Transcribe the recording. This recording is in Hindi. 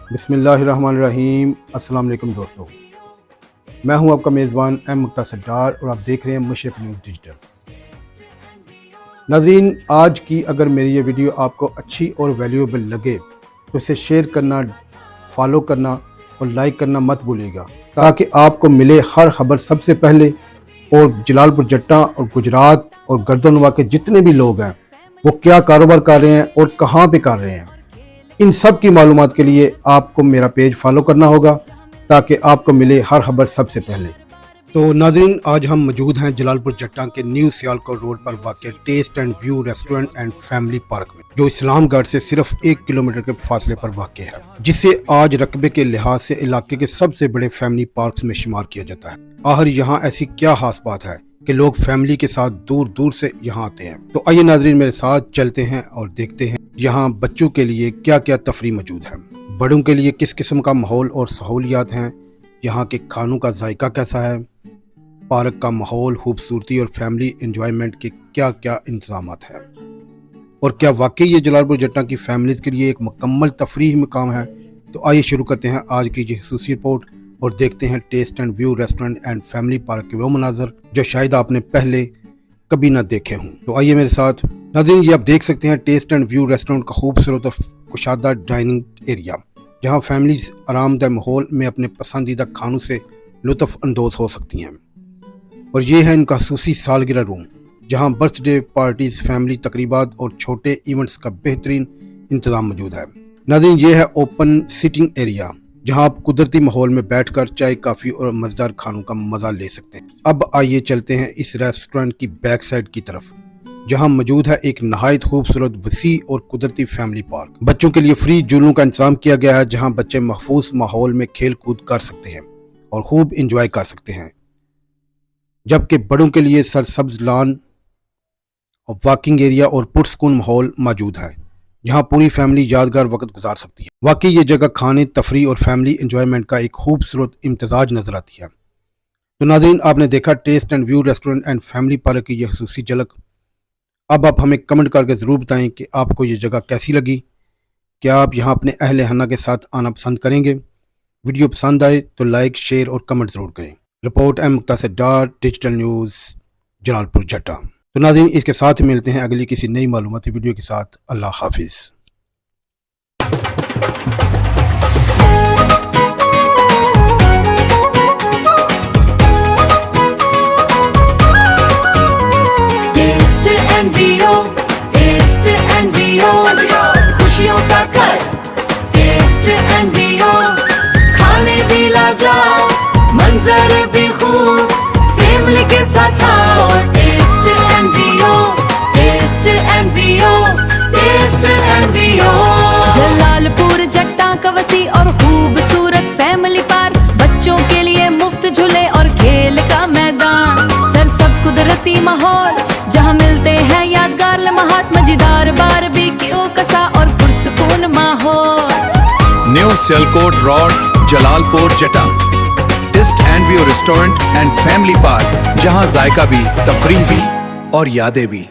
बिस्मिल्लाहिर्रहमानिर्रहीम। अस्सलाम वालेकुम दोस्तों, मैं हूं आपका मेज़बान एम मुक्तासर डार और आप देख रहे हैं मुशरफ न्यूज़ डिजिटल। नाज़रीन, आज की अगर मेरी ये वीडियो आपको अच्छी और वैल्यूएबल लगे तो इसे शेयर करना, फॉलो करना और लाइक करना मत भूलिएगा, ताकि आपको मिले हर खबर सबसे पहले। और जलालपुर जट्टा और गुजरात और गर्दनवा के जितने भी लोग हैं वो क्या कारोबार कर रहे हैं और कहाँ पे कर रहे हैं, इन सब की मालूमात के लिए आपको मेरा पेज फॉलो करना होगा, ताकि आपको मिले हर खबर सबसे पहले। तो नाज़रीन, आज हम मौजूद हैं जलालपुर जट्टा के न्यू सियालकोट रोड पर वाक़ taste and view restaurant and family park में, जो इस्लामगढ़ से सिर्फ 1 किलोमीटर के फासले पर वाक़ है, जिसे आज रकबे के लिहाज से इलाके के सबसे बड़े फैमिली पार्क में शुमार किया जाता है। आखिर यहाँ ऐसी क्या खास बात है कि लोग फैमिली के साथ दूर दूर से यहाँ आते हैं। तो आइए नाज़रीन, मेरे साथ चलते हैं और देखते हैं यहाँ बच्चों के लिए क्या क्या तफरी मौजूद है, बड़ों के लिए किस किस्म का माहौल और सहूलियात हैं, यहाँ के खानों का जायका कैसा है, पार्क का माहौल, खूबसूरती और फैमिली एंजॉयमेंट के क्या क्या इंतजामात हैं, और क्या वाकई ये जलालपुर जट्टा की फैमिलीज के लिए एक मुकम्मल तफरीह मकाम है। तो आइए शुरू करते हैं आज की ये खसूसी रिपोर्ट और देखते हैं taste and view restaurant and family park के वो मनाजर जो शायद आपने पहले कभी ना देखे हों। तो आइए मेरे साथ। नाज़रीन, ये आप देख सकते हैं टेस्ट एंड व्यू रेस्टोरेंट का खूबसूरत और कुशादा डाइनिंग एरिया, जहां फैमिलीज आरामदायक माहौल में अपने पसंदीदा खानों से लुत्फ अंदोज हो सकती हैं। और ये है इनका खसूसी सालगिरह रूम, जहां बर्थडे पार्टीज, फैमिली तकरीबात और छोटे इवेंट्स का बेहतरीन इंतजाम मौजूद है। नाज़रीन, ये है ओपन सिटिंग एरिया, जहां आप कुदरती माहौल में बैठकर चाय, काफ़ी और मज़ेदार खानों का मज़ा ले सकते हैं। अब आइए चलते हैं इस रेस्टोरेंट की बैक साइड की तरफ, जहां मौजूद है एक नहायत खूबसूरत, वसी और कुदरती फैमिली पार्क। बच्चों के लिए फ्री झूलों का इंतजाम किया गया है, जहां बच्चे महफूज माहौल में खेल कूद कर सकते हैं और खूब इंजॉय कर सकते हैं, जबकि बड़ों के लिए सरसब्ज लॉन और वॉकिंग एरिया और पुरसकून माहौल मौजूद है, जहां पूरी फैमिली यादगार वक्त गुजार सकती है। वाकई ये जगह खाने, तफरी और फैमिली एंजॉयमेंट का एक खूबसूरत इम्तजाज नजर आती है। तो नाज़रीन, आपने देखा taste and view restaurant and family park की यह खसूसी झलक। अब आप हमें कमेंट करके ज़रूर बताएं कि आपको ये जगह कैसी लगी। क्या आप यहाँ अपने अहले हन्ना के साथ आना पसंद करेंगे? वीडियो पसंद आए तो लाइक, शेयर और कमेंट ज़रूर करें। रिपोर्ट एम मुक्तासर डार, डिजिटल न्यूज़, जलालपुर जट्टा। तो नाज़रीन, इसके साथ मिलते हैं अगली किसी नई मालूमाती वीडियो के साथ। अल्लाह हाफिज़। खुशियों का घर टेस्ट एंड व्यू, खाने भी लाजवाब, मंजर भी खूब, फैमिली के साथ आओ। Taste and view, taste and view, taste and view. Jalalpur Jatta का वसी और खूबसूरत फैमिली पार्क, बच्चों के लिए मुफ्त झूले और खेल का मैदान, सरसब्ज कुदरती माहौल, जहां मिलते हैं यादगार लम्हात, मजेदार बारबेक्यू कसा और पुरसकून माहौल। New Sialkot road, Jalalpur Jatta. Taste and view restaurant and family park, जहां जायका भी, तफरीह भी और यादें भी।